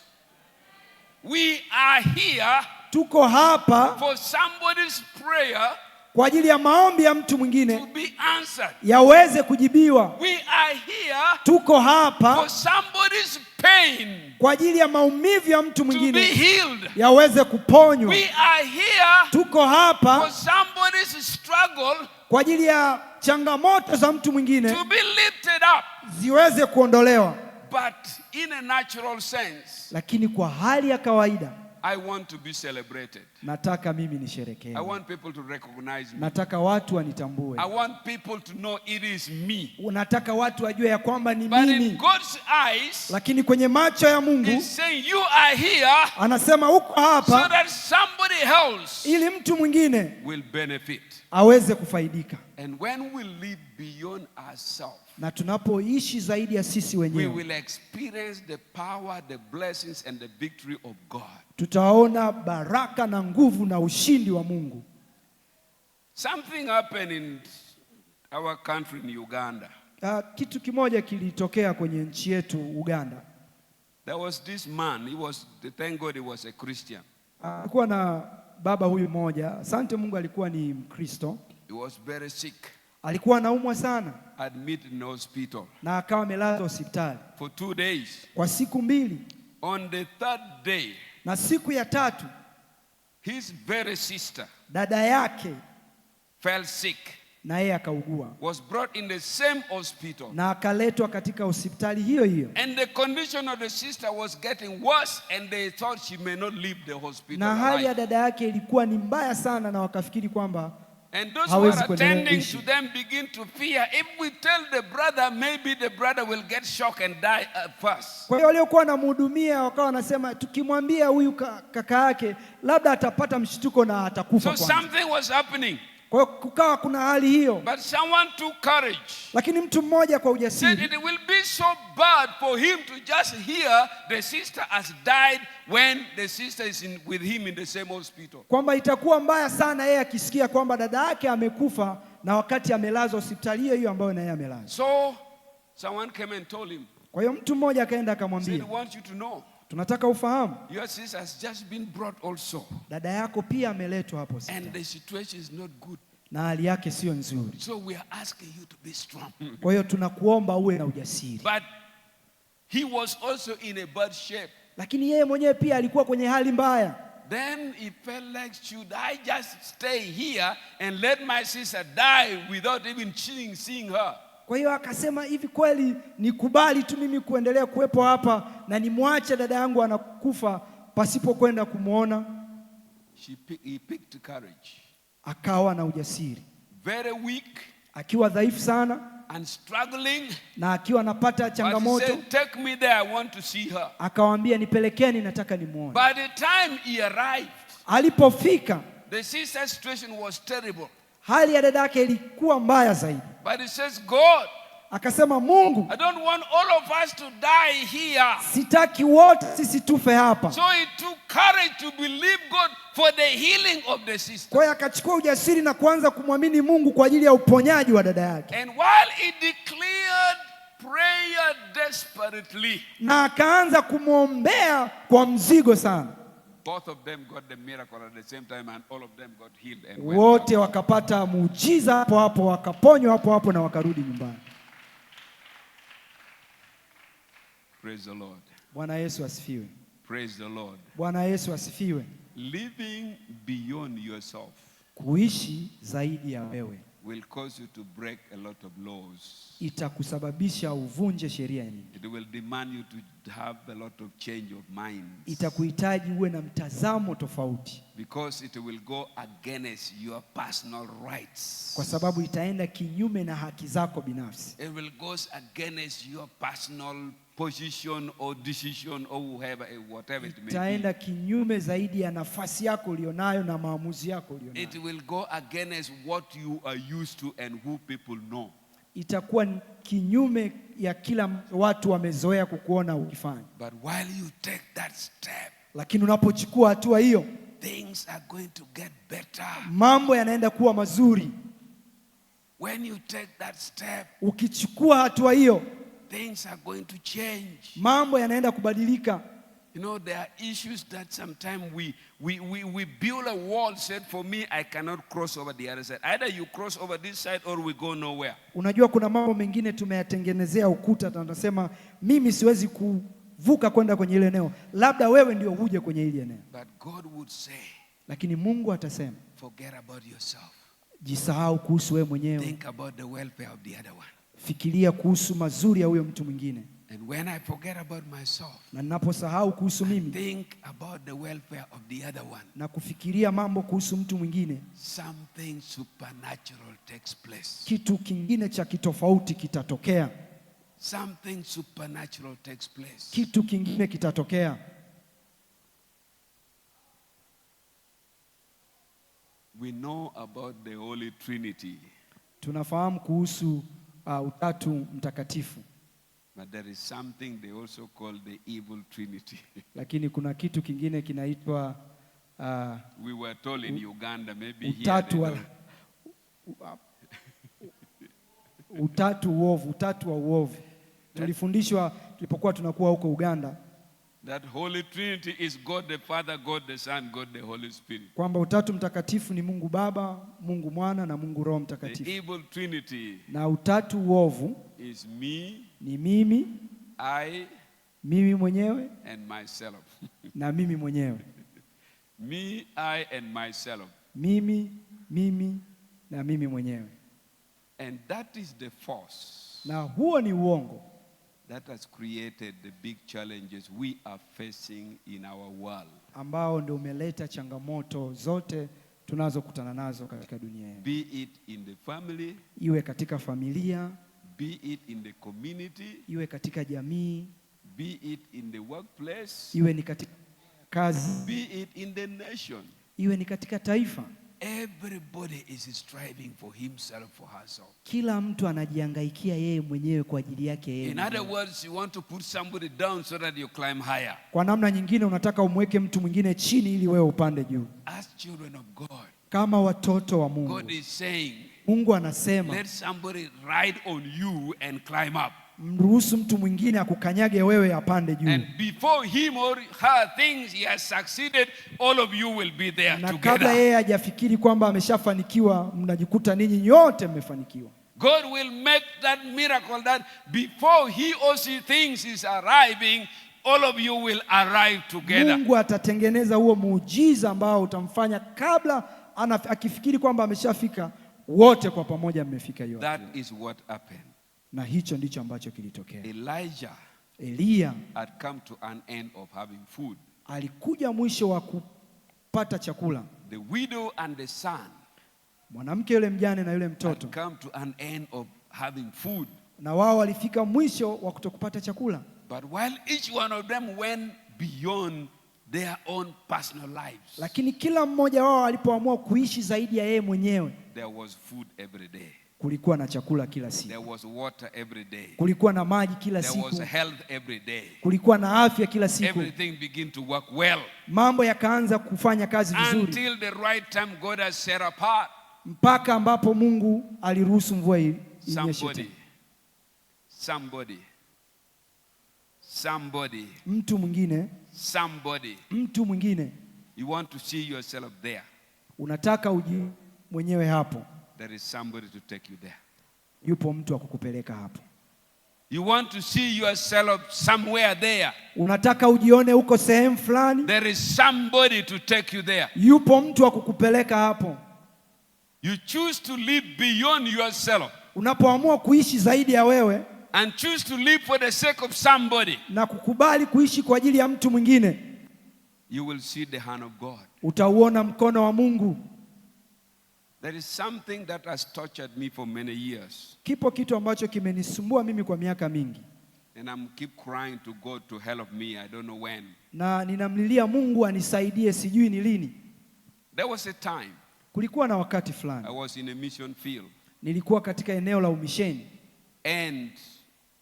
We are here Tuko hapa for somebody's prayer kwa ajili ya maombi ya mtu to mwingine be answered. yaweze kujibiwa. We are here Tuko hapa for somebody's pain kwa ajili ya maumivu ya mtu to be mwingine healed. yaweze kuponywa. We are here Tuko for hapa somebody's struggle kwa ajili ya changamoto za mtu mwingine to be lifted up. ziweze kuondolewa. But in a natural sense, Lakini kwa hali ya kawaida I want to be celebrated. nataka mimi nisherekee. I want people to recognize me. Nataka watu wanitambue. I want people to know it is me. Nataka watu wajue ya kwamba ni But in mimi. God's eyes, Lakini kwenye macho ya Mungu He's saying you are here anasema uko so hapa that somebody else ili mtu mwingine will benefit. aweze kufaidika. And when we live beyond ourselves, Na tunapoishi zaidi ya sisi we wenyewe, will experience the power, the blessings, and the victory of God. tutaona baraka na nguvu na ushindi wa Mungu. Something happened in our country in Uganda. Kitu kimoja kilitokea kwenye nchi yetu Uganda. There was this man, thank God he was a Christian. Alikuwa na baba huyu mmoja, asante Mungu, alikuwa ni Mkristo. He was very sick, Alikuwa anaumwa sana admitted in hospital na akawa amelazwa hospitali for 2 days. kwa siku 2. On the 3rd day, Na siku ya 3 his very sister dada yake fell sick, na yeye akaugua was brought in the same hospital. na akaletwa katika hospitali hiyo hiyo. And the condition of the sister was getting worse, and they thought she may not leave the hospital Na hali ya alive. dada yake ilikuwa ni mbaya sana na wakafikiri kwamba And those who hawezi are kuendelea attending kuishi. to them begin to fear, if we tell the brother, maybe the brother will get shocked and die first. Kwa hiyo waliokuwa wanamhudumia wakawa wanasema tukimwambia huyu kaka yake labda atapata mshtuko na atakufa So kwanza. something was happening. Kwa hiyo kukawa kuna hali hiyo. But someone took courage. Lakini mtu mmoja kwa Said ujasiri it will be so bad for him to just hear the sister has died when the sister is with him in the same hospital. kwamba itakuwa mbaya sana yeye akisikia kwamba dada yake amekufa na wakati amelazwa hospitali hiyo hiyo ambayo na yeye amelazwa. So someone came and told him, Kwa hiyo mtu mmoja akaenda said, akamwambia, we want you to know, tunataka ufahamu your sister has just been brought also. dada yako pia ameletwa hapo And hospitali the situation is not good. na hali yake sio nzuri. So we are asking you to be strong. Kwa hiyo tunakuomba uwe na ujasiri. But he was also in a bad shape. Lakini yeye mwenyewe pia alikuwa kwenye hali mbaya. Then he felt like, should I just stay here and let my sister die without even seeing her? Kwa hiyo akasema, hivi kweli nikubali tu mimi kuendelea kuwepo hapa na nimwache dada yangu anakufa pasipo kwenda kumwona? He picked courage. Akawa na ujasiri, Very weak akiwa dhaifu sana and struggling. na akiwa anapata But he changamoto. said, take me there, I want to see her. Akawaambia, nipelekeni, nataka nimuone. By the time he arrived, Alipofika, the sister's situation was terrible. hali ya dada yake ilikuwa mbaya zaidi. But he says, God, Akasema, Mungu, I don't want all of us to die here. sitaki wote sisi tufe hapa. So he took courage to believe God for the healing of the sister. Kwa hiyo akachukua ujasiri na kuanza kumwamini Mungu kwa ajili ya uponyaji wa dada yake. And while he declared prayer desperately, Na akaanza kumwombea kwa mzigo sana. both of them got the miracle at the same time, and all of them got healed and went Wote home. wakapata muujiza hapo hapo, wakaponywa hapo hapo na wakarudi nyumbani. Praise the Lord. Bwana Yesu asifiwe. Praise the Lord. Bwana Yesu asifiwe. Living beyond yourself Kuishi zaidi ya wewe will cause you to break a lot of laws. itakusababisha uvunje sheria nyingi. It will demand you to have a lot of change of minds. Itakuhitaji uwe na mtazamo tofauti, Because it will go against your personal rights. kwa sababu itaenda kinyume na haki zako binafsi. It will go against your personal position or decision or whatever it may be. Itaenda kinyume zaidi ya nafasi yako ulionayo na maamuzi yako ulionayo. It will go against what you are used to and who people know. Itakuwa kinyume ya kila watu wamezoea kukuona ukifanya. But while you take that step, Lakini unapochukua hatua hiyo, things are going to get better. mambo yanaenda kuwa mazuri. When you take that step, Ukichukua hatua hiyo, things are going to change. mambo yanaenda kubadilika. You know, there are issues that sometimes we build a wall, said, for me, I cannot cross over the other side. Either you cross over this side or we go nowhere. Unajua kuna mambo mengine tumeyatengenezea ukuta, tunasema mimi siwezi kuvuka kwenda kwenye ile eneo, labda wewe ndio uje kwenye ile eneo. But God would say, lakini Mungu atasema, forget about yourself. Jisahau kuhusu wewe mwenyewe. Think about the welfare of the other one. Fikiria kuhusu mazuri ya huyo mtu mwingine. And when I forget about myself, na ninaposahau kuhusu mimi, think about the welfare of the other one, na kufikiria mambo kuhusu mtu mwingine, something supernatural takes place. Kitu kingine cha kitofauti kitatokea. Something supernatural takes place. Kitu kingine kitatokea. We know about the Holy Trinity. Tunafahamu kuhusu Utatu Mtakatifu. But there is something they also call the evil Trinity. Lakini kuna kitu kingine kinaitwa we were told in Uganda, maybe utatu here utatu uovu, utatu wa uovu. Tulifundishwa tulipokuwa tunakuwa huko Uganda. That Holy Trinity is God the Father, God the Son, God the Holy Spirit. Kwamba Utatu Mtakatifu ni Mungu Baba, Mungu Mwana na Mungu Roho Mtakatifu. The evil Trinity na utatu uovu is me, ni mimi, mimi mwenyewe and myself. na mimi mwenyewe. Me, I and myself. Mimi na mimi mwenyewe. And that is the force. Na huo ni uongo. That has created the big challenges we are facing in our world. Ambao ndio umeleta changamoto zote tunazokutana nazo katika dunia yetu. Be it in the family, iwe katika familia, be it in the community, iwe katika jamii, be it in the workplace, iwe ni katika kazi, be it in the nation, iwe ni katika taifa. Everybody is striving for himself, for herself. Kila mtu anajihangaikia yeye mwenyewe kwa ajili yake yeye. In other words, you want to put somebody down so that you climb higher. Kwa namna nyingine unataka umweke mtu mwingine chini ili wewe upande juu. As children of God, kama watoto wa Mungu, God is saying, Mungu anasema, let somebody ride on you and climb up. Mruhusu mtu mwingine akukanyage wewe apande juu. And before him or her things he has succeeded, all of you will be there together. Na kabla yeye hajafikiri kwamba ameshafanikiwa, mnajikuta ninyi nyote mmefanikiwa. God will make that miracle that before he or she thinks is arriving, all of you will arrive together. Mungu atatengeneza huo muujiza ambao utamfanya kabla akifikiri kwamba ameshafika, wote kwa pamoja mmefika hiyo. That is what happened. Na hicho ndicho ambacho kilitokea. Elia had come to an end of having food. Alikuja mwisho wa kupata chakula. The widow and the son, mwanamke yule mjane na yule mtoto, had come to an end of having food. Na wao walifika mwisho wa kutokupata chakula. But while each one of them went beyond their own personal lives, lakini kila mmoja wao alipoamua kuishi zaidi ya yeye mwenyewe, there was food every day. Kulikuwa na chakula kila siku. There was water every day. Kulikuwa na maji kila siku. There was health every day. Kulikuwa na afya kila siku. Everything began to work well. Mambo yakaanza kufanya kazi vizuri. Until the right time God has set apart. Mpaka ambapo Mungu aliruhusu mvua inyeshe. Somebody. Mtu mwingine. Mtu mwingine. You want to see yourself there. Unataka uji mwenyewe hapo. There is somebody to take you there. Yupo mtu wa kukupeleka hapo. You want to see yourself somewhere there. Unataka ujione uko sehemu fulani. There is somebody to take you there. Yupo mtu wa kukupeleka hapo. You choose to live beyond yourself. Unapoamua kuishi zaidi ya wewe, and choose to live for the sake of somebody, na kukubali kuishi kwa ajili ya mtu mwingine, you will see the hand of God. Utauona mkono wa Mungu. There is something that has tortured me for many years. Kipo kitu ambacho kimenisumbua mimi kwa miaka mingi. And I'm keep crying to God to help me. I don't know when. Na ninamlilia Mungu anisaidie, sijui ni lini. There was a time. Kulikuwa na wakati fulani. I was in a mission field. Nilikuwa katika eneo la umisheni. And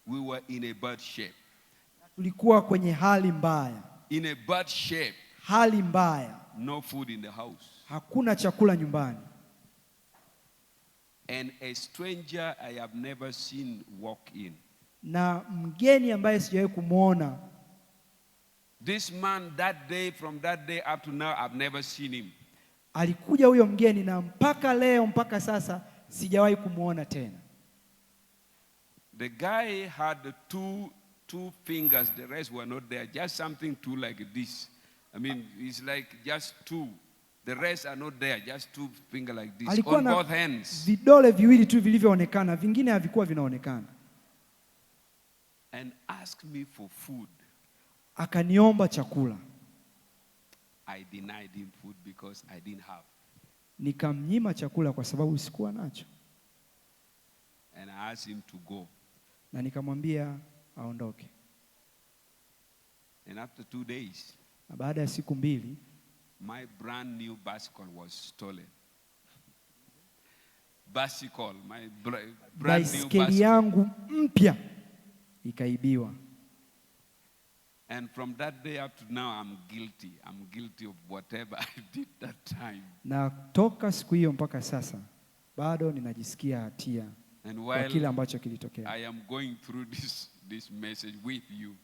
we were in a bad shape. Tulikuwa kwenye hali mbaya. In a bad shape. Hali mbaya. No food in the house. Hakuna chakula nyumbani. And a stranger I have never seen walk in. Na mgeni ambaye sijawahi kumuona This man, that day, from that day up to now, I've never seen him. Alikuja huyo mgeni na mpaka leo, mpaka sasa sijawahi kumuona tena. The guy had two fingers, the rest were not there. Just something two like this. I mean, it's like just two. The rest are not there, just two fingers like this. Alikuwa on na both hands. Vidole viwili tu vilivyoonekana, vingine havikuwa vinaonekana. And asked me for food. Akaniomba chakula. I denied him food because I didn't have. Nikamnyima chakula kwa sababu sikuwa nacho. And I asked him to go. Na nikamwambia aondoke. And after 2 days, na baada ya siku 2, my brand new bicycle was stolen. Bicycle, my brand new bicycle. yangu mpya ikaibiwa. And from that day up to now, I'm guilty. I'm guilty of whatever I did that time. Na toka siku hiyo mpaka sasa bado ninajisikia hatia kwa kile ambacho kilitokea. I am going through this message with you.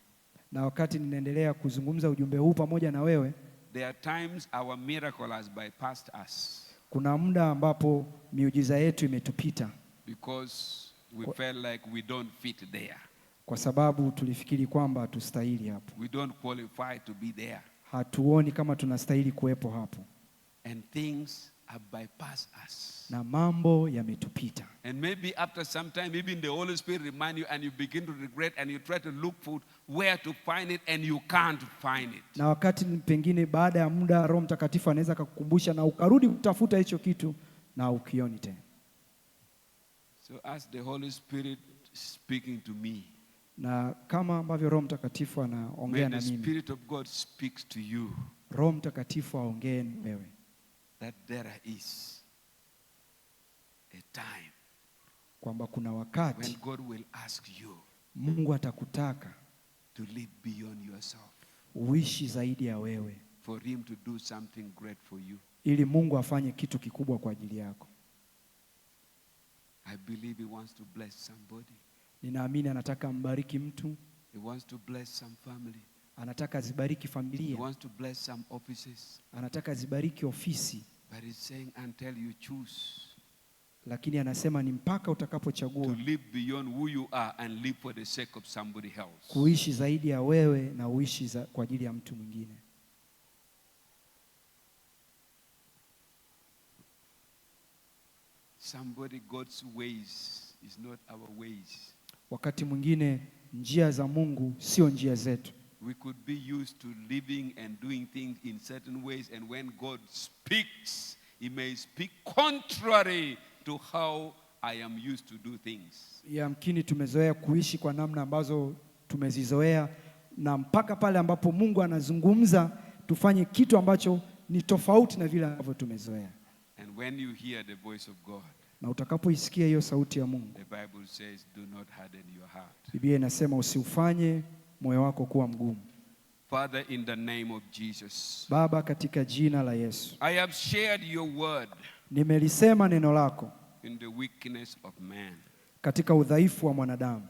Na wakati ninaendelea kuzungumza ujumbe huu pamoja na wewe, there are times our miracle has bypassed us. Kuna muda ambapo miujiza yetu imetupita. Because we felt like we don't fit there. Kwa sababu tulifikiri kwamba hatustahili hapo. We don't qualify to be there. Hatuoni kama tunastahili kuwepo hapo. And things have bypassed us. Na mambo yametupita. And maybe after some time, even the Holy Spirit remind you and you begin to regret and you try to look for where to find it and you can't find it. Na wakati pengine baada ya muda Roho Mtakatifu anaweza kukukumbusha na ukarudi kutafuta hicho kitu na ukioni tena. So as the Holy Spirit speaking to me, na kama ambavyo Roho Mtakatifu anaongea na mimi, the Spirit of God speaks to you. Roho Mtakatifu aongee na wewe. That there is a time kwamba kuna wakati when God will ask you, Mungu atakutaka to live beyond yourself, uishi zaidi ya wewe, for him to do something great for you. Ili Mungu afanye kitu kikubwa kwa ajili yako. I believe he wants to bless somebody. Ninaamini anataka mbariki mtu. He wants to bless some family. Anataka zibariki familia. He wants to bless some offices. Anataka zibariki ofisi. But he's saying until you choose. Lakini anasema ni mpaka utakapochagua to live beyond who you are and live for the sake of somebody else. Kuishi zaidi ya wewe na uishi kwa ajili ya mtu mwingine. Somebody, God's ways is not our ways. Wakati mwingine njia za Mungu sio njia zetu. We could be used to living and doing things in certain ways, and when God speaks, he may speak contrary to how I am used to do things. Yamkini tumezoea kuishi kwa namna ambazo tumezizoea, na mpaka pale ambapo Mungu anazungumza tufanye kitu ambacho ni tofauti na vile ambavyo tumezoea. And when you hear the voice of God, na utakapoisikia hiyo sauti ya Mungu, the Bible says, do not harden your heart. Biblia inasema usiufanye moyo wako kuwa mgumu. Father, in the name of Jesus, Baba, katika jina la Yesu, I have shared your word nimelisema neno lako in the weakness of man. katika udhaifu wa mwanadamu.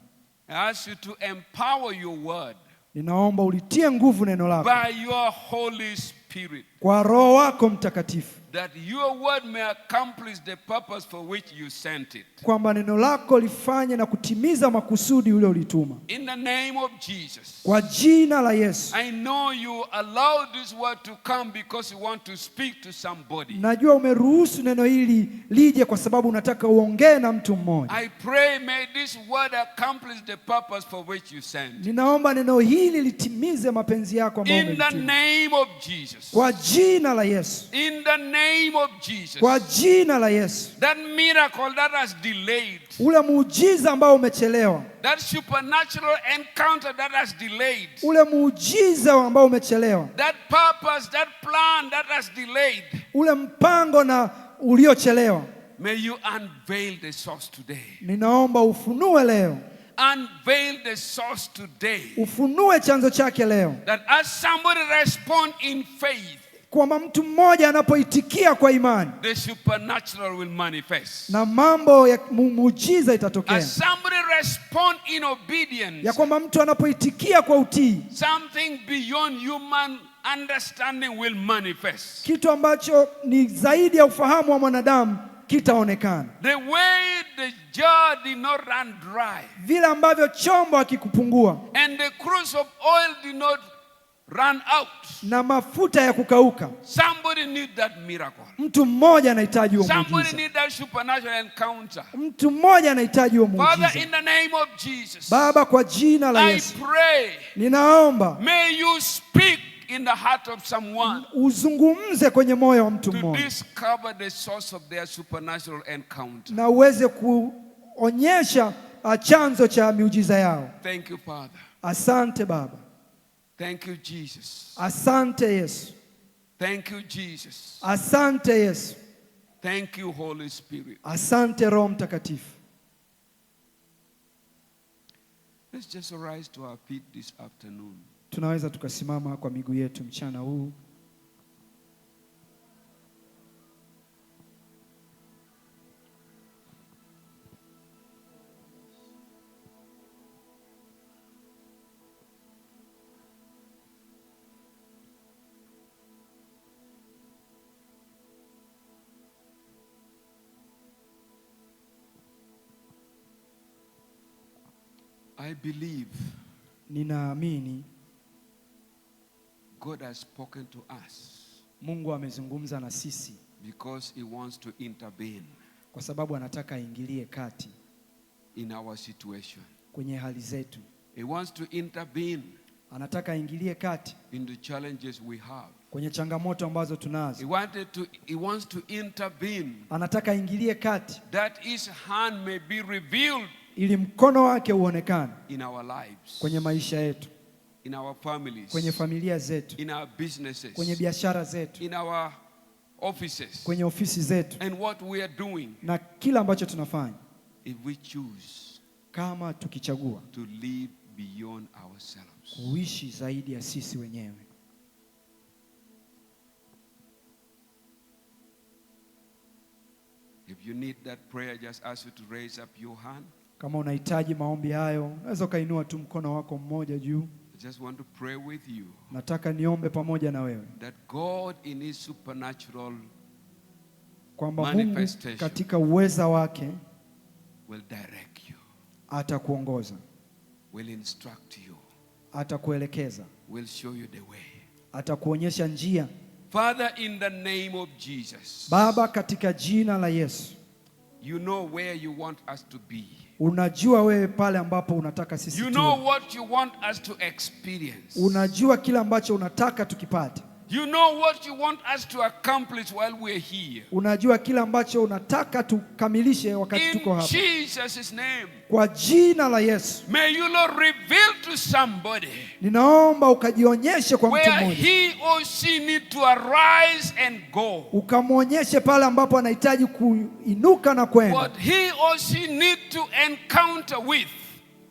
I ask you to empower your word Ninaomba ulitie nguvu neno lako by your Holy Spirit, kwa Roho wako Mtakatifu, that your word may accomplish the purpose for which you sent it. kwamba neno lako lifanye na kutimiza makusudi ule ulituma. In the name of Jesus, kwa jina la Yesu. I know you allow this word to come because you want to speak to somebody. Najua umeruhusu neno hili lije kwa sababu unataka uongee na mtu mmoja. I pray may this word accomplish the purpose for which you sent. Ninaomba neno hili litimize mapenzi yako ambayo umelituma. In the name of Jesus. Kwa jina la Yesu. In the name of Jesus. Kwa jina la Yesu. That miracle that has delayed. Ule muujiza ambao umechelewa. That supernatural encounter that has delayed. Ule muujiza ambao umechelewa. That purpose, that plan that has delayed. Ule mpango na uliochelewa. May you unveil the source today. Ninaomba ufunue leo. Unveil the source today. Ufunue chanzo chake leo. That as somebody respond in faith, kwamba mtu mmoja anapoitikia kwa imani, the supernatural will manifest. na mambo ya muujiza itatokea. As somebody respond in obedience, Ya kwamba mtu anapoitikia kwa utii, something beyond human understanding will manifest. kitu ambacho ni zaidi ya ufahamu wa mwanadamu kitaonekana. The way the jar did not run dry, Vile ambavyo chombo hakikupungua and the cruise of oil did not run out, na mafuta ya kukauka, somebody need that miracle. mtu mmoja anahitaji huo Somebody muujiza. need that supernatural encounter. Mtu mmoja anahitaji huo Father, muujiza. in the name of Jesus, Baba, kwa jina la I Yesu, pray, ninaomba may you speak in the heart of someone uzungumze kwenye moyo wa mtu to mmoja, discover the source of their supernatural encounter. na uweze kuonyesha chanzo cha miujiza yao. Thank you, Father. Asante Baba. Thank you, Jesus. Asante Yesu. Thank you, Jesus. Asante Yesu. Thank you, Holy Spirit. Asante Roho Mtakatifu. Let's just arise to our feet this afternoon. Tunaweza tukasimama kwa miguu yetu mchana huu. I believe Ninaamini God has spoken to us Mungu amezungumza na sisi because He wants to intervene kwa sababu anataka aingilie kati in our situation. kwenye hali zetu. He wants to intervene Anataka aingilie kati in the challenges we have. kwenye changamoto ambazo tunazo. He wants to intervene Anataka aingilie kati that His hand may be revealed ili mkono wake uonekane in our lives, kwenye maisha yetu, in our families, kwenye familia zetu, in our businesses, kwenye biashara zetu, in our offices, kwenye ofisi zetu, and what we are doing na kila ambacho tunafanya, if we choose kama tukichagua to live beyond ourselves. kuishi zaidi ya sisi wenyewe. If you need that prayer, just ask you to raise up your hand. Kama unahitaji maombi hayo, unaweza ukainua tu mkono wako mmoja juu. I just want to pray with you Nataka niombe pamoja na wewe that God in His supernatural kwamba Mungu manifestation katika uweza wake will direct you, atakuongoza, will instruct you, atakuelekeza, will show you the way. atakuonyesha njia. Father, in the name of Jesus, Baba, katika jina la Yesu, you know where you want us to be. unajua wewe pale ambapo unataka sisi You tuwe. know what you want us to experience. Unajua kile ambacho unataka tukipate. You know what you want us to accomplish while we're here. Unajua kile ambacho unataka tukamilishe wakati tuko In hapa. Jesus' name, Kwa jina la Yesu, may you, Lord, reveal to somebody ninaomba ukajionyeshe kwa mtu where mmoja. he or she need to arise and go. Ukamwonyeshe pale ambapo anahitaji kuinuka na kwenda. What he or she need to encounter with,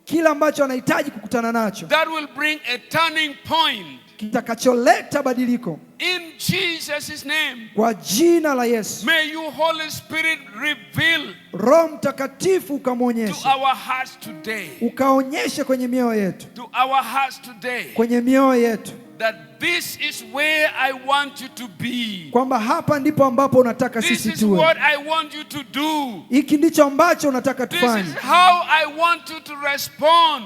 Kila ambacho anahitaji kukutana nacho that will bring a turning point. kitakacholeta badiliko. In Jesus' name, Kwa jina la Yesu, may you, Holy Spirit, reveal Roho Mtakatifu to ukamwonyeshe, our hearts today, ukaonyeshe kwenye mioyo yetu, to our hearts today, kwenye mioyo yetu, that this is where I want you to be. kwamba hapa ndipo ambapo unataka This sisi is tuwe. what I want you to do. Hiki ndicho ambacho unataka This tufanye. is how I want you to respond.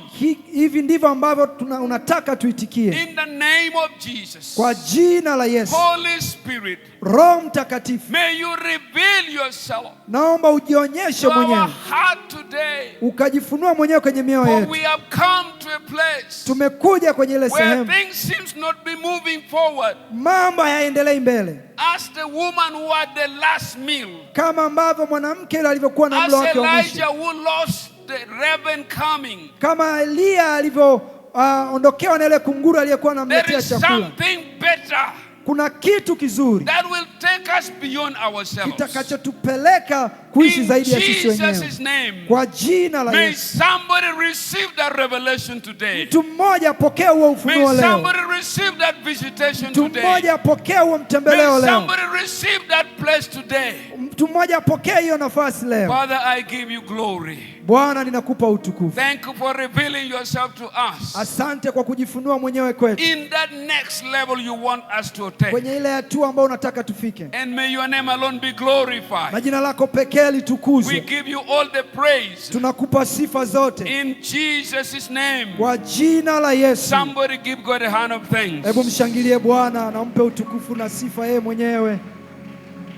Hivi ndivyo ambavyo unataka tuitikie. In the name of Jesus, Kwa jina la Yesu, Holy Spirit, Roho Mtakatifu, may you reveal yourself naomba ujionyeshe to our mwenyewe, heart today. ukajifunua mwenyewe kwenye mioyo For yetu. we have come to a place Tumekuja kwenye ile where sehemu things seems not be moving forward. mambo hayaendelei mbele, As the woman who had the last meal, kama ambavyo mwanamke yule alivyokuwa na as mlo wake wa Elijah mwisho, who lost the raven coming, kama Elia alivyoondokewa na ile kunguru aliyekuwa there anamletea is chakula. something better kuna kitu kizuri that will take us beyond ourselves. Kitakachotupeleka kuishi zaidi ya sisi wenyewe. Jesus' name. Kwa jina la May Yesu. somebody receive that revelation today. Mtu mmoja apokee huo ufunuo May leo. somebody receive that visitation Mtu today. mmoja apokee huo mtembeleo May leo. somebody receive that place today. Mtu mmoja apokee hiyo nafasi leo. Father, I give you glory. Bwana, ninakupa utukufu. Thank you for revealing yourself to us. Asante kwa kujifunua mwenyewe kwetu. In that next level you want us to take. Kwenye ile hatua ambayo unataka tufike. And may your name alone be glorified. Na jina lako pekee litukuzwe. We give you all the praise. Tunakupa sifa zote. In Jesus' name. Kwa jina la Yesu. Somebody give God a hand of thanks. Hebu mshangilie Bwana na mpe utukufu na sifa yeye mwenyewe.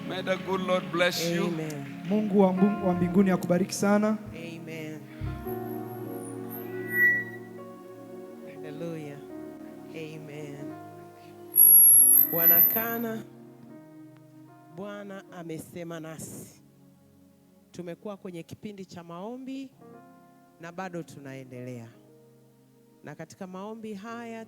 May the good Lord bless you. Amen. Mungu wa mbinguni akubariki sana. Amen. Hallelujah. Amen. Wanakana, Bwana amesema nasi. Tumekuwa kwenye kipindi cha maombi na bado tunaendelea. Na katika maombi haya